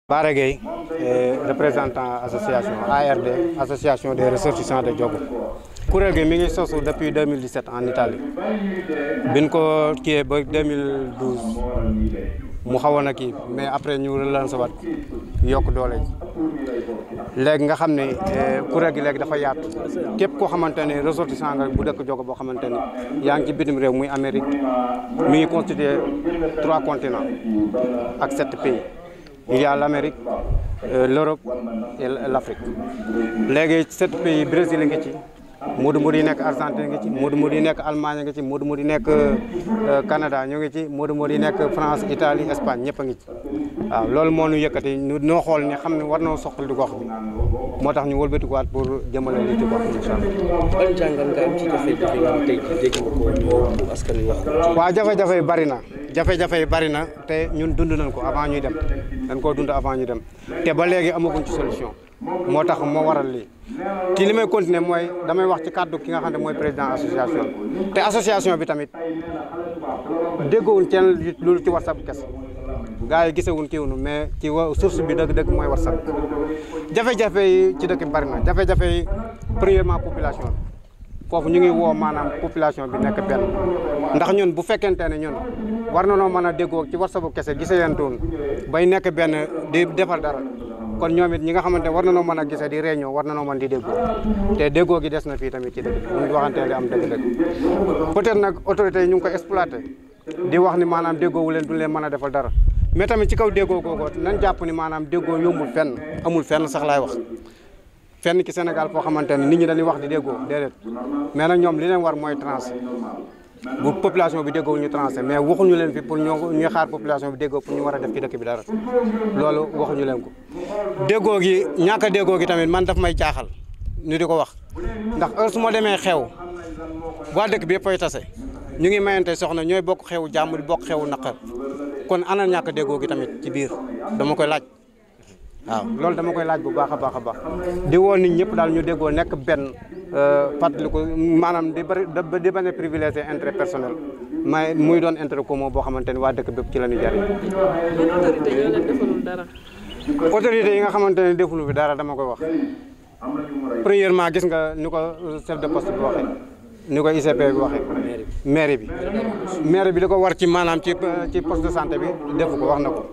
Bara Gueye, représentant association ARD, association des ressortissants de Diogo. kuréel gi mi ngi sosu depuis 2017 en Italie biñ ko kiiyee ba 2012 mu xawoon a kii mais après ñu relancé waat yokk doole ji léegi nga xam ne kuréel gi léegi dafa yaatu képp koo xamante ne ressortissant nga bu dëkk Diogo boo xamante ne yaa ngi ci bitim réew muy Amérique mi ngi constitué 3 continents ak 7 pays. Il y a l'Amérique, l'Europe et l'Afrique. Les 7 pays, Brésil, Modou Modou nekk Argentine ngi ci Modou Modou nekk Allemagne ngi ci Modou Modou nekk Canada ñu ngi ci Modou Modou nekk France Italie Espagne ñëpp a ngi ci waaw loolu moo ñu yëkkati ñu noo xool ne xam ne war na soxla di gox bi moo tax ñu wëlbatikuwaat pour jëmale li ci gox bi incha allah. ban jàngat nga am ci jafe-jafe yi am tey dégg nga ko ñu askan wi wax ko. waaw jafe-jafe yi bari na jafe-jafe yi bari na te ñun dund nañ ko avant ñuy dem dañ koo dund avant ñuy dem te ba léegi amaguñ ci solution moo tax moo waral lii. ci li may continuer mooy damay wax ci kàddu ki nga xam ne mooy président association te association bi tamit déggoowuñ kenn loolu ci WhatsApp kese gars yi gisewuñ kiiwunu mais ci source bi dëgg-dëgg mooy WhatsApp jafe-jafe yi ci dëkk bi bari na jafe-jafe yi premièrement population bi foofu ñu ngi woo maanaam population bi nekk benn ndax ñun bu fekkente ne ñun war na noo mën a déggoo ci WhatsApp kese giseyantoon bay nekk benn di defal dara kon ñoom it ñi nga xamante war na noo mën a gisee di réunion war na noo mën di déggoo te déggoo gi des na fii tamit ci dëkk bi ñu waxantee li am dëgg-dëgg peut-être nag autorités yi ñu ngi ko exploité di wax ni maanaam déggoowu leen du leen mën a defal dara mais tamit ci kaw déggoo googu nañ jàpp ni maanaam déggoo yombul fenn amul fenn sax laay wax fenn ci Sénégal foo xamante ne nit ñi dañuy wax di déggoo déedéet mais nag ñoom li leen war mooy tranché bu population bi déggoo ñu tranché mais waxuñu leen fi pour ñuy xaar population bi déggoo pour ñu war a def ci dëkk bi dara loolu waxuñu leen ko. déggoo gi ñàkk a déggoo gi tamit man daf may jaaxal ñu di ko wax ndax heure su ma demee xew waa dëkk bi yëpp ay tase ñu ngi mayante soxna ñooy bokk xewu jàmm di bokk xewu naqar kon ana ñàkk a déggoo gi tamit ci biir dama koy laaj. waaw loolu dama koy laaj bu baax a baax a baax di woo nit ñëpp daal ñu déggoo nekk benn fàttaliku maanaam di bañ a privilégié intérêt personnel mais muy doon intérêt commun boo xamante ni waa dëkk bépp ci la ñu jariñ. autorité yi nag defalul dara. autorité yi nga xamante ne defulu fi dara dama koy wax premièrement gis nga ni ko chef de poste bi waxee ni ko ICP bi waxee maire bi li ko war ci maanaam ci poste de santé bi defu ko wax na ko.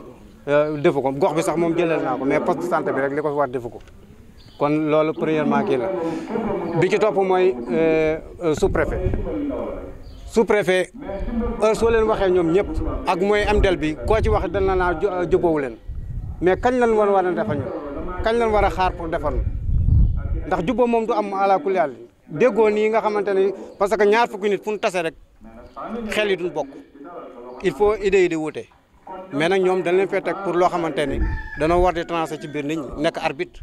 defu ko gox bi sax moom jëlal naa ko mais poste de santé bi rek li ko fi war defu ko kon loolu premièrement kii la bi ci topp mooy sous-préfet heure soo leen waxee ñoom ñëpp ak mooy MDL bi koo ci wax dana naa jubóowu leen mais kañ lañ war a defal ñu kañ lañ war a xaar pour defal ñu ndax jubóo moom du am ala kulli àll déggoo nii nga xamante ne parce que ñaar fukki nit fu ñu tase rek xel yi duñ bokk il faut idée yi di wute. mais nag ñoom dañ leen fee teg pour loo xamante ni danoo war di tranché ci biir nit ñi nekk arbitre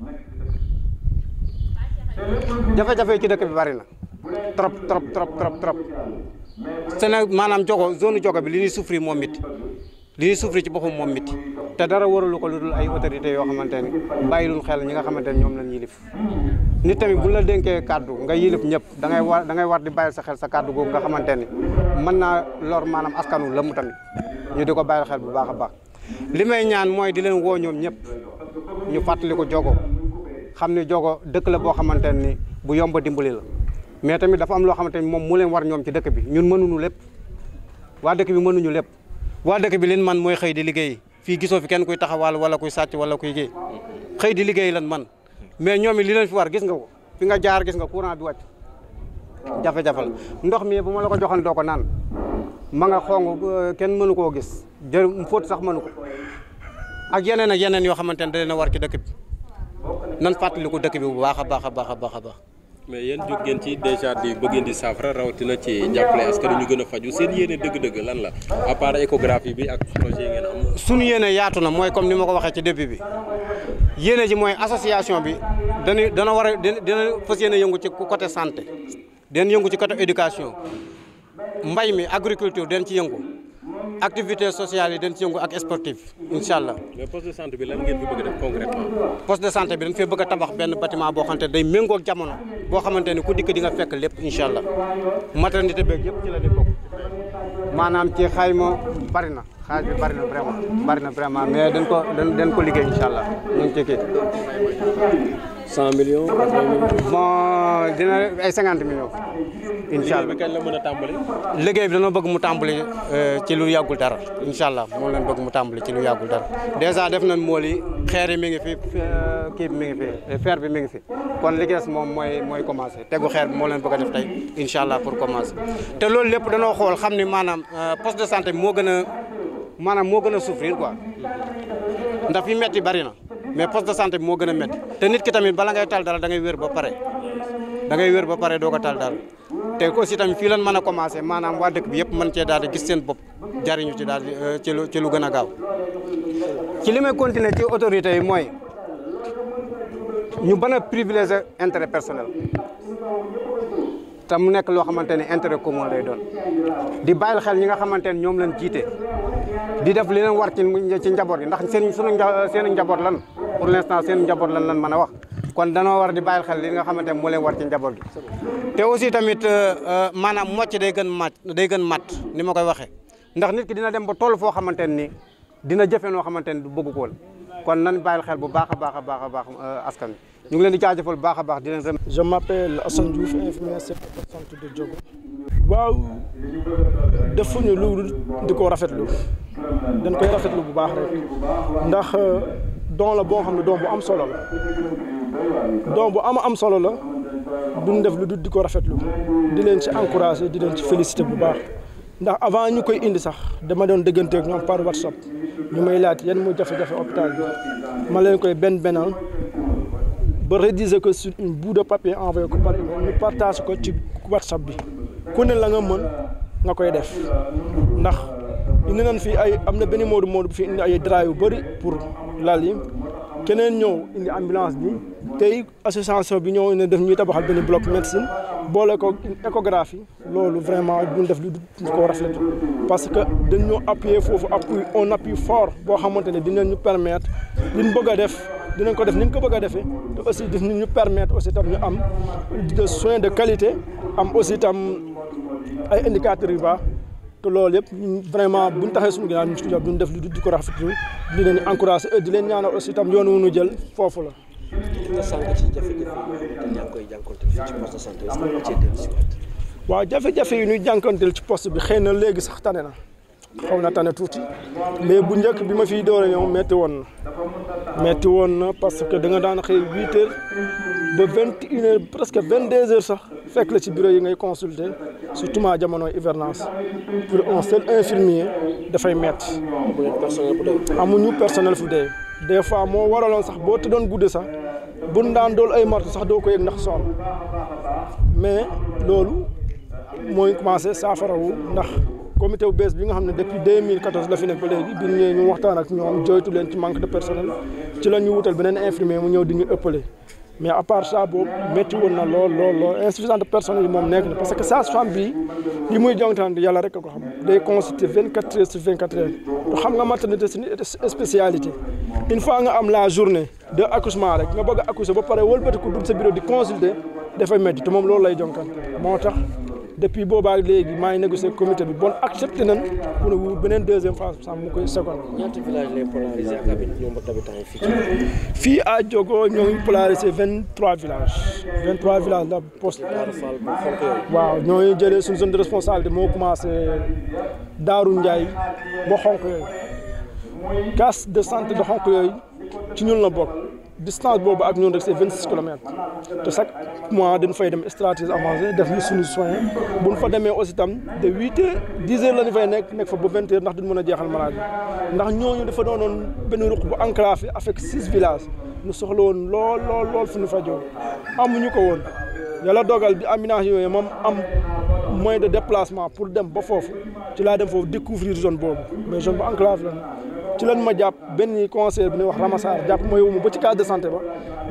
jafe-jafe ci dëkk bi bari na trop Sénégal maanaam Diogo zone Diogo bi li ñuy souffrir moom miti li ñuy souffrir ci boppam moom miti te dara waralu ko lu dul ay autorités yoo xamante ni bàyyilul xel ñi nga xamante ni ñoom lañ yilif nit tamit bu la dénkee kàddu nga yilif ñëpp da ngay war di bàyyil sa xel sa kàddu googu nga xamante ni mën naa lor maanaam askanu lëmm tamit ñu di ko bàyyil xel bu baax a baax li may ñaan mooy di leen woo ñoom ñëpp ñu fàttali ko Diogo xam ne Diogo dëkk la boo xamante ni bu yomba dimbali la mais tamit dafa am loo xamante ni moom mu leen war ñoom ci dëkk bi ñun mënuñu lépp waa dëkk bi mënuñu lépp waa dëkk bi leen man mooy xëy di liggéey fii gisoo fi kenn kuy taxawal wala kuy sàcc wala kuy géey xëy di liggéey lan man mais ñoom it li leen fi war gis nga ko fi nga jaar gis nga courant bi wàcc jafe-jafe la ndox mi bu ma la ko joxoon doo ko naan ma nga xong kenn mënu koo gis jël fóot sax mënu ko ak yeneen yoo xamante ne da leen a war ci dëkk bi nan fàttaliku dëkk bi bu baax a baax a baax a baax a baax. mais yéen jóg ngeen ci déjà di bëgg di saafara rawatina ci jàppale askan ñu gën a faju seen yéene dëgg-dëgg lan la à part échographie bi ak projet yi ngeen am. suñu yéene yaatu na mooy comme ni ma ko waxee ci début bi yéene ji mooy association bi dana war a dina fas yéene yëngu ci côté santé den yëngu ci côté éducation mbay mi agriculture den ci yëngu activité sociale yi den ci yëngu ak sportif incha allah. mais poste de santé bi lan ngeen fi bëgg a def concrètement. poste de santé bi dañ fee bëgg a tabax benn bâtiment boo xamante ne day méngóog jamono boo xamante ni ku dikk di nga fekk lépp incha allah maternité beeg yëpp ci la di bokk maanaam ci xayma bari na xaalis bi bari na vraiment mais dañ ko liggéey incha allah ñu ngi ci kii. 100 millions 80 millions. bon dina ay 50 millions. incha allah liggéey bi kañ la mën a tàmbali. liggéey bi dañoo bëgg mu tàmbali ci lu yàggul dara incha allah moom lañ bëgg mu tàmbali ci lu yàggul dara dèjà def nañ mool yi xeer yi mi ngi fi kii bi mi ngi fi fer bi mi ngi fi kon li des moom mooy commencé tegu xeer bi moo leen bëgg a def tey incha allah pour commencer. te loolu lépp danoo xool xam ni maanaam poste de santé bi moo gën a souffrir quoi ndax fi metti bari na mais poste de santé bi moo gën a metti te nit ki tamit bala ngay tal dara da ngay wér ba pare doo ko tal dara te aussi tamit fii lan mën a commencé maanaam waa dëkk bi yëpp mën cee daal di gis seen bopp jariñu ci daal di ci lu gën a gaaw ci li may continuer ci autorités yi mooy ñu bën a privilégier intérêt personnel te mu nekk loo xamante ne intérêt commun lay doon di bàyyil xel ñi nga xamante ne ñoom lañ jiite di def li leen war ci njaboot yi ndax seen njaboot lan pour l'instant seen njaboot lan mën a wax kon danoo war di bàyyil xel li nga xamante ne moo leen war ci njaboot gi te aussi tamit maanaam mocc day gën mat ni ma koy waxee ndax nit ki dina dem ba toll foo xamante ne ni dina jëfe noo xamante ne du bëgg ko woon kon nan bàyyil xel bu baax a baax askan wi ñu ngi leen di jaajëfal bu baax a baax di leen remercier. Je m'appelle Assane Diouf, infirmier chef de centre de Diogo. waaw defuñu lu di ko rafetlu dañ koy rafetlu bu baax rek ndax don la boo xam ne don bu am solo la don bu am solo la duñ def lu dul di ko rafetlu di leen ci encourager di leen ci féliciter bu baax ndax avant ñu koy indi sax dama doon dégganteeg ñoom par WhatsApp ñu may laaj yan muy jafe-jafe hôpital bi ma leen koy benn ba rédiger ko sur une bout de papier envoyé ko par email ñu partage ko ci WhatsApp bi ku ne la nga mën nga koy def ndax indi nañ fii am na benn Modou bu fi indi ay draps yu bëri pour lal yi keneen ñëw indi ambulance bi tey association bi ñëw ne def ñuy tabaxal benn bloc médecine boole ko échographie loolu vraiment duñ def lu ñu ko rafetlu parce que dañ ñoo appuyer foofu on appuie fort boo xamante ne dinañ ñu permettre liñ bëgg a def dinañ ko def ni ñu ko bëgg a defee te aussi dinañ ñu permettre aussi tam ñu am des soins de qualité am aussi tam ay indicateurs yu baax te loolu yëpp vraiment buñ taxee suñu ginnaaw ñu ci job duñ def lu di ko rafetlu di leen encourager di leen ñaanal aussi tam yoon wu ñu jël foofu la. nga sànq ci jafe-jafe yi yaa ngi koy jànkuwanteel fii ci poste de santé est-ce que nga cee dellu si waat. waaw jafe-jafe yi ñuy jànkuwanteel ci poste bi xëy na léegi sax tane na xaw na tane tuuti mais bu njëkk bi ma fiy door a ñëw metti woon na parce que da nga daan xëy 8 heures ba 21 heures presque 22 heures sax fekk la ci bureau yi ngay consulter surtout ma jamonoy hivernage pour un seul infirmier dafay metti amuñu personnel fu dee des fois moo waraloon sax boo tëddoon guddi sax buñ daan dool ay martu sax doo ko yëg ndax sonn mais loolu mooy commencé saafarawu ndax comité bu bees bi nga xam ne depuis 2014 la fi nekk ba léegi bi ñëwee ñu waxtaan ak ñoom joytu leen ci manque de personnel ci la ñu wutal beneen infirmier mu ñëw di ñu ëppale mais à part ça boobu métti woon na lool insuffisant de personnel yi moom nekk na parce que sage-femme bi li muy jongtaan yàlla rek a ko xam day consulter 24 heures sur 24 heures te xam nga maternité c'est spécialité une fois nga am la journée de accouchement rek nga bëgg a accoucher ba pare wëlbatiku dugg sa bureau di consulter dafay métti te moom loolu lay jongante moo tax depuis boobaa léegi maa ngi négocier comité bi bon accepté nañ pour ne beneen deuxième phase sax mu koy seconde. ñaata village lay polarisé ak nombre d'habitants yi fii ci. fii à Diogo ñoo ngi polarisé 23 villages la poste. waaw ñoo ngi jëlee suñu zone de responsabilité moo commencé Daaru Ndiaye ba xonk yooyu case de santé de xonk yooyu ci ñun la bokk. distance boobu ak ñun rek c'est 26 kilomètres te chaque mois dañ fay dem stratégie avancée def ñu suñu soin bu ñu fa demee aussi tam de 8 heures 10 heures la ñu fay nekk fa ba 20 heures ndax duñ mën a jeexal malade ndax ñooñu dafa doonoon benn ruq bu enclavé avec 6 villages ñu soxla woon lool fu ñu fajoo amuñu ko woon yàlla dogal bi ambulance yooyu moom am moyen de déplacement pour dem ba foofu ci laa dem foofu découvrir zone boobu mais zone bu enclavé la ci lan ma jàpp benn conseiller bu ñuy wax Ramassar jàpp ma yóbbu ma ba ci case de santé ba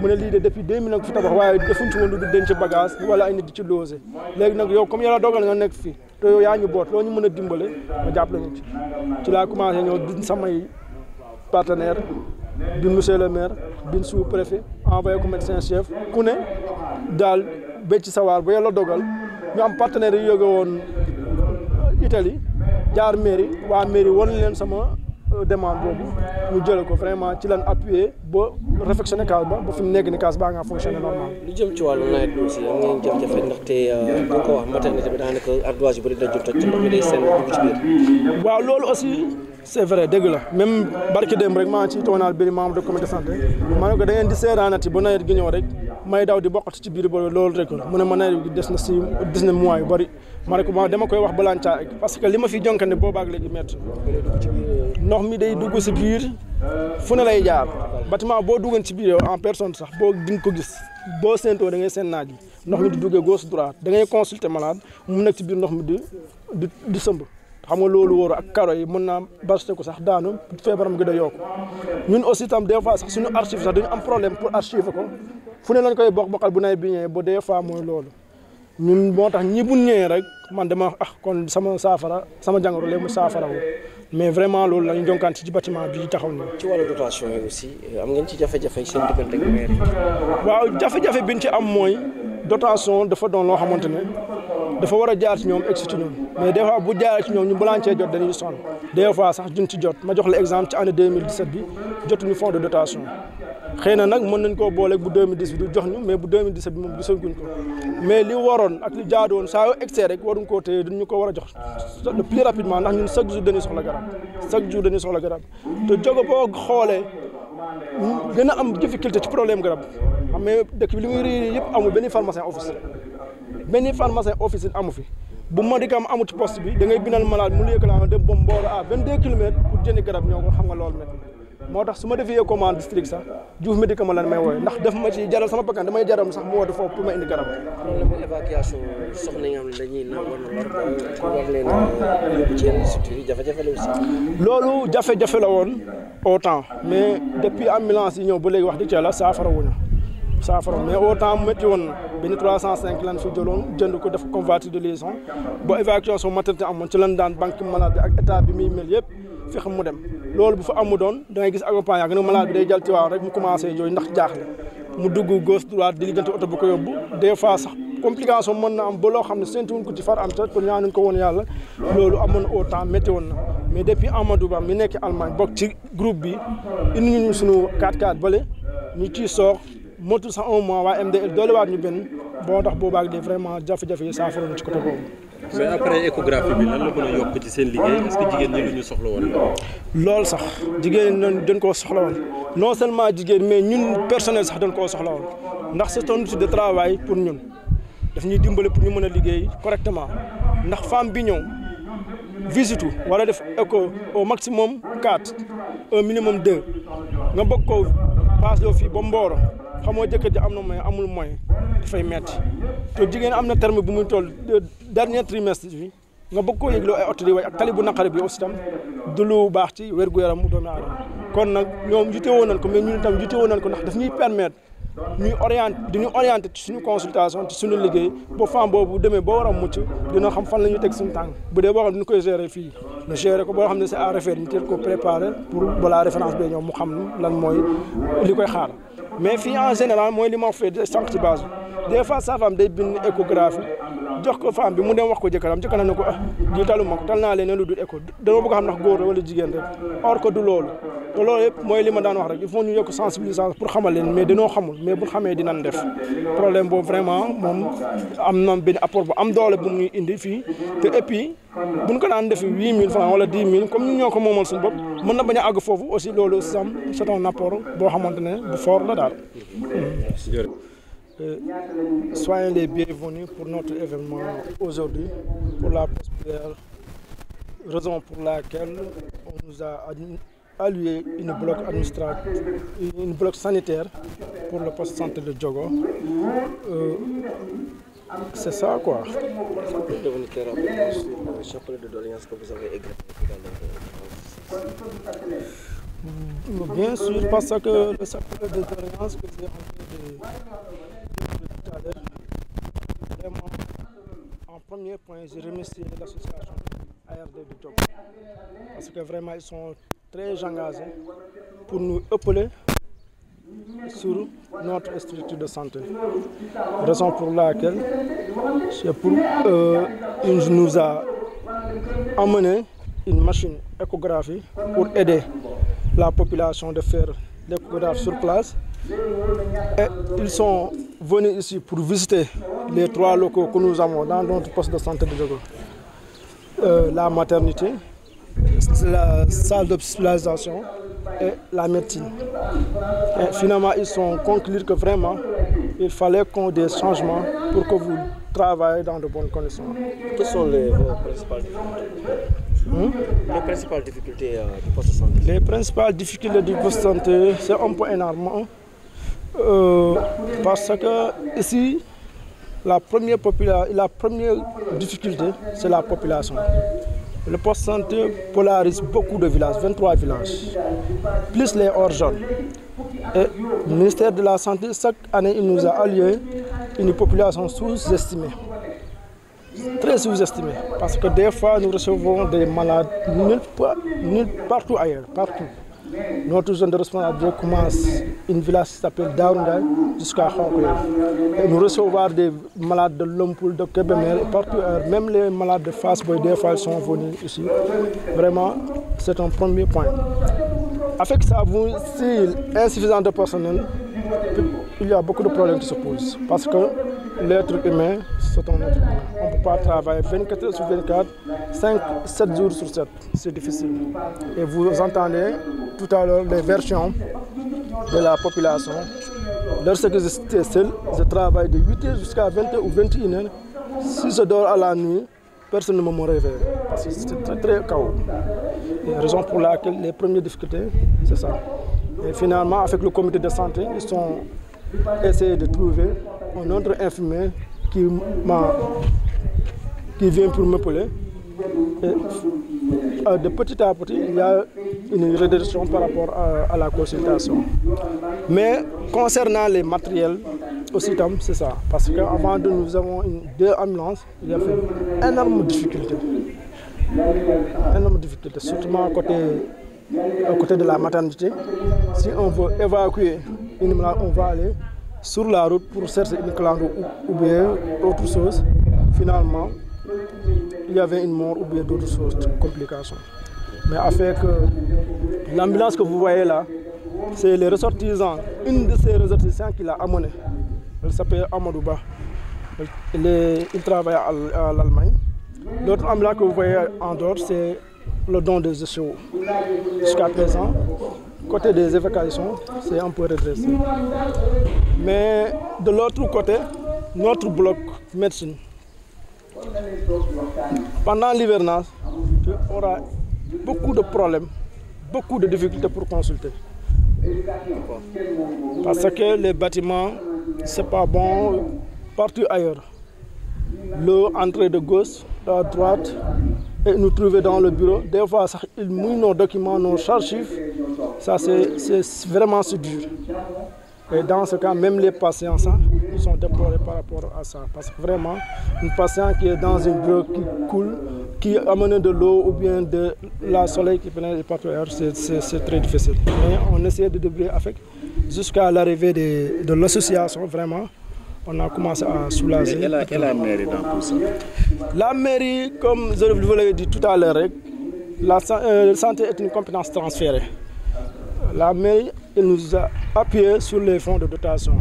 mu ne lii de depuis 2000 nag fi tabax waaye defuñ ci woon lu denc bagage wala ay nit di ci logé léegi nag yow comme yàlla dogal nga nekk fii te yow yaa ñu boot loo ñu mën a dimbale ma jàpp la ñu ci laa commencé ñëw di samay partenaire di monsieur le maire di sous-préfet envoyé ko médecin chef ku ne daal bécc sawaar ba yàlla dogal ñu am partenaire yu jóge woon Italie jaar mairie waa mairie wan leen sama demande boobu ñu jël ko vraiment ci lan appuyer ba réfectionné case ba fi mu nekk ni case baa nga fonctionné normal. lu jëm ci wàllu nawet bi aussi am ngeen jafe-jafe ndaxte bu nga ko wax maternité bi daanaka ardoise yu bëri da jot ci ndox mi day seen dugg ci biir. waaw loolu aussi c'est vrai dëgg la même barki dem rek maa ci toonal benn membre de comité santé ma ne ko da ngeen di seeraanati ba nawet gi ñëw rek may daw di bokkati ci biir ba loolu rek la mu ne ma nawet gi des na mois yu bëri ma ne ko dama koy wax balaan caa parce que li ma fi jonkane boobaak léegi métti ndox mi day dugg si biir fu ne lay jaar bâtiment boo duggoon ci biir yow en personne sax boo di nga ko gis boo séentoo da ngay seen naaj bi ndox mi di duggee gauche droite da ngay consulter malade mu nekk ci biir ndox mi di sëmb xam nga loolu wóoru ak karo yi mën naa barste ko sax daanu feebaram gi da yokku ñun aussi tam des fois sax suñu archive sax dañu am problème pour archiver ko fu ne lañ koy bokkal bu nay bi ñëwee ba des fois mooy loolu ñun moo tax ñi bu ñëwee rek man dama kon sama saafara sama jàngoro léegi mu saafara wu mais vraiment loolu lañu jonkaan ci bâtiment bi taxaw nii. ci wàllu dotation yi aussi am ngeen ci jafe-jafe seen diggante ak maire yi. waaw jafe-jafe bi ñu ci am mooy dotation dafa doon loo xamante ne dafa war a jaar ci ñoom egsi ci ñoom mais des fois bu jaaree ci ñoom ñu balaa cee jot dañuy sonn des fois sax duñ ci jot ma jox la exemple ci année 2017 bi jotuñu fonds de dotation xëy na nag mën nañ koo booleeg bu 2010 bi du jox ñu mais bu 2017 bi moom gisaguñ ko mais li waroon ak li jaadoon saa yoo egsee rek waruñ koo téye dañu ko war a jox le plus rapidement ndax ñun chaque jour dañuy soxla garab te jóge boo xoolee gën a am difficulté ci problème garab xam nga dëkk bi li muy réer yëpp amul benn pharmacien office amu fi bu médicament amul ci poste bi da ngay bindal malade mu léegi la dem ba Mboro à 22 kilomètres pour jëndi garab ñoo ko xam nga loolu métti moo tax su ma defee commande district sax Diouf médicament lan may wooye ndax def ma ci jaral sama bakkan damay jaral sax mu woote foofu pour ma indi garab. problème mu évacuation soxna yi nga xam ne dañuy naan war leen a yóbbu ci yenn structures yi jafe-jafe la aussi. loolu jafe-jafe la woon au temps mais depuis ambulance yi ñëw ba léegi wax dëgg yàlla saafara wuñu mais au temps métti woon benn 305 lan fi jëloon jënd ko def convoiture de liaison ba évacuation maternité amoon ci lan daan banque malade bi ak état bi muy mel yëpp fexe mu dem loolu bu fa amu doon da ngay gis accompagnant nga ne malade bi day jël ci waaw rek mu commencé jooy ndax jaaxle mu dugg gauche droite di liggante oto bu ko yóbbu des fois sax complication mën na am ba loo xam ne séntuwuñ ko ci far am te kon ñaanuñ ko woon yàlla loolu amoon au temps métti woon na mais depuis Amadou Ba mi nekk Allemagne bokk ci groupe bi indi ñu suñu 4x4 bële ñu ciy soog motul sax un mois waa MDL doolewaat ñu benn boo tax boobaag de vraiment jafe-jafe yi saafara ci côté boobu. mais après échographie bi lan la mën a yokk ci seen liggéey est-ce que jigéen ñi lu ñu soxla woon loolu sax jigéen ñi dañ koo soxla woon non seulement jigéen mais ñun personnel sax dañ koo soxla woon ndax c'est un outil de travail pour ñun daf ñuy dimbale pour ñu mën a liggéey correctement ndax femme bi ñëw visite war a def écho au maximum 4 au minimum 2 nga bëgg ko passe loo fii ba Mboro xamoo jëkkër ji am na moyen amul moyen dafay metti te jigéen am na terme bu muy toll dernier trimestre bi nga bëgg koo yëgloo ay oto di way ak tali bu naqari bi aussi tam du lu baax ci wér-gu-yaram mu doomu aadama kon nag ñoom jute woon nañ ko mais ñun itam jute woon nañ ko ndax daf ñuy permettre ñuy orienté ci suñu consultation ci suñu liggéey ba femme boobu demee ba war a mucc dina xam fan la ñuy teg suñu tànk bu dee boo xam ne dina koy gérer fii ñu gérer ko boo xam ne c'est à refaire ñu teel ko préparer pour balaa référence bee ñoom mu xam lan mooy li koy xaar mais fii en général mooy li ma wax fee sànq ci base bi des fois sa femme day bind échographie jox ko femme bi mu dem wax ko jëkkëram ne ko di taluma ko tal naa leen ne lu dul écho dama bëgg a xam ndax góor la wala jigéen rek or que du loolu te loolu yëpp mooy li ma daan wax rek il faut ñu yokk sensibilisation pour xamal leen mais dañoo xamul mais bu xamee dinañ def problème boobu vraiment moom am na benn apport bu am doole bu muy indi fii te et puis buñ ko daan defi 8000 francs wala 10 000 comme ñu ñoo ko moomal suñu bopp mën na bañ a àgg foofu aussi loolu sam c'est un apport boo xamante ne bu fort la daal. Soyez les bienvenus pour notre événement aujourd'hui, pour la prospère raison pour laquelle on nous a alloué une bloc sanitaire pour le poste de santé de Diogo. C'est ça quoi. Le chapelet de doléances que vous avez égrégé dans bien sûr, parce que le chapelet de doléances que j'ai envoyé tout à l'heure, vraiment, en premier point, je remercie l'association ARD de Diogo parce que vraiment ils sont très engagés pour nous épauler sur notre structure de santé. Raison pour laquelle il nous a amené une machine échographie pour aider la population de faire l'échographie sur place. Et ils sont venus ici pour visiter les 3 locaux que nous avons dans notre poste de santé de Diogo. La maternité, la salle d'hospitalisation et la médecine. Et finalement, ils sont conclus que vraiment, il fallait qu'on ait des changements pour que vous travaillez dans de bonnes conditions. Quelles sont vos principales difficultés Les principales difficultés du poste de santé? Les principales difficultés du poste de santé, c'est un peu énorme. Parce que ici, la première difficulté, c'est la population. Le poste de santé polarise beaucoup de villages, 23 villages, plus les hors-zones. Et le ministère de la Santé, chaque année, il nous a allié une population sous-estimée, très sous-estimée, parce que des fois, nous recevons des malades partout ailleurs, partout. Notre zone de responsabilité commence une village qui s'appelle Daoundai jusqu'à Khonkoye. Nous recevons des malades de Lompoul, de Kébémer, partout ailleurs. Même les malades de Fass-Boye, des fois, ils sont venus ici. Vraiment, c'est un premier point. Avec ça, si insuffisant de personnel, il y a beaucoup de problèmes qui se posent. Parce que l'être humain, c'est un être humain. On ne peut pas travailler 24 heures sur 24, 7 jours sur 7. C'est difficile. Et vous entendez tout à l'heure les versions de la population. Lorsque j'étais seul, je travaille de 8 h jusqu'à 20 h ou 21 h. Si je dors à la nuit, personne ne me réveille. Parce que c'est très, très chaos. La raison pour laquelle les premières difficultés, c'est ça. Et finalement, avec le comité de santé, ils ont essayé de trouver un autre infirmier qui vient pour m'appeler. De petit à petit, il y a une réduction par rapport à la consultation. Mais concernant les matériels, aussi, c'est ça. Parce qu'avant, nous avons 2 ambulances, il y avait énormes difficultés. Énormes difficultés, surtout à côté de la maternité. Si on veut évacuer une malade, on va aller sur la route pour chercher une clando ou bien autre chose. Finalement, il y avait une mort ou bien d'autres choses, complications. Mais avec l'ambulance que vous voyez là, c'est les ressortissants. Une de ces ressortissants qui l'a amené. Elle s'appelle Amadouba. Il travaille à l'Allemagne. L'autre ambulance que vous voyez en dehors, c'est le don des GCO. Jusqu'à présent, côté des évacuations, c'est un peu redressé. Mais de l'autre côté, notre bloc médecine, pendant l'hivernage, on aura beaucoup de problèmes, beaucoup de difficultés pour consulter. Parce que les bâtiments, c'est pas bon partout ailleurs. L'eau entrée de gauche, à droite, et nous trouver dans le bureau. Des fois, ils mouillent nos documents, nos archives. Ça, c'est vraiment dur. Et dans ce cas, même les patients, ils sont déplorés par rapport à ça. Parce que vraiment, un patient qui est dans une bureau qui coule, qui amène de l'eau ou bien de la soleil qui pénètre partout ailleurs, c'est très difficile. Mais on essaie de débrouiller avec. Jusqu'à l'arrivée de l'association, vraiment, on a commencé à soulager. Et la mairie dans tout ça? La mairie, comme je vous l'avais dit tout à l'heure, la santé est une compétence transférée. La mairie elle nous a appuyé sur les fonds de dotation,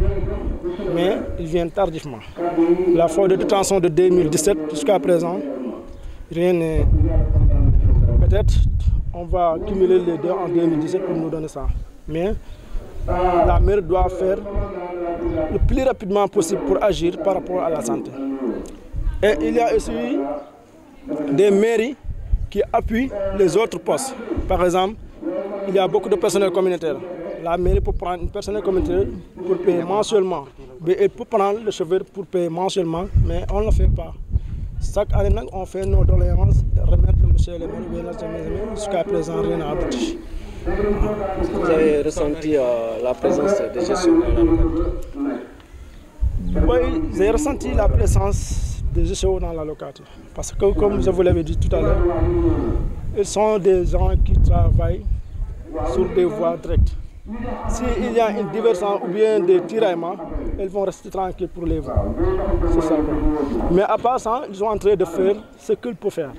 mais ils viennent tardivement. La fonds de dotation de 2017 jusqu'à présent, rien n'est... Peut-être on va cumuler les deux en 2017 pour nous donner ça. Mais la mairie doit faire le plus rapidement possible pour agir par rapport à la santé. Et il y a aussi des mairies qui appuient les autres postes. Par exemple, il y a beaucoup de personnel communautaire. La mairie peut prendre une personnel communautaire pour payer mensuellement. Mais elle peut prendre le chauffeur pour payer mensuellement, mais on ne le fait pas. Chaque année, on fait nos doléances, remettre le monsieur le maire, jusqu'à présent, rien n'a abouti. Vous avez ressenti la présence des gestions dans la localité? Oui, j'ai ressenti la présence des GCO dans la localité. Parce que, comme je vous l'avais dit tout à l'heure, ils sont des gens qui travaillent sur des voies directes. S'il y a une diversion ou bien des tiraillements, ils vont rester tranquilles pour les voies. C'est ça. Mais à part ça, ils sont en train de faire ce qu'ils peuvent faire.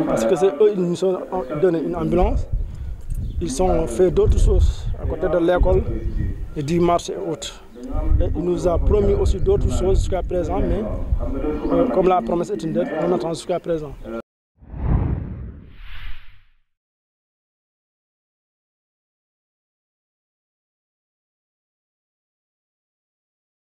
Parce que c'est eux, ils nous ont donné une ambulance. Ils ont fait d'autres choses à côté de l'école et du marché et autres. Et il nous a promis aussi d'autres choses jusqu'à présent, mais comme la promesse est une dette, on attend jusqu'à présent.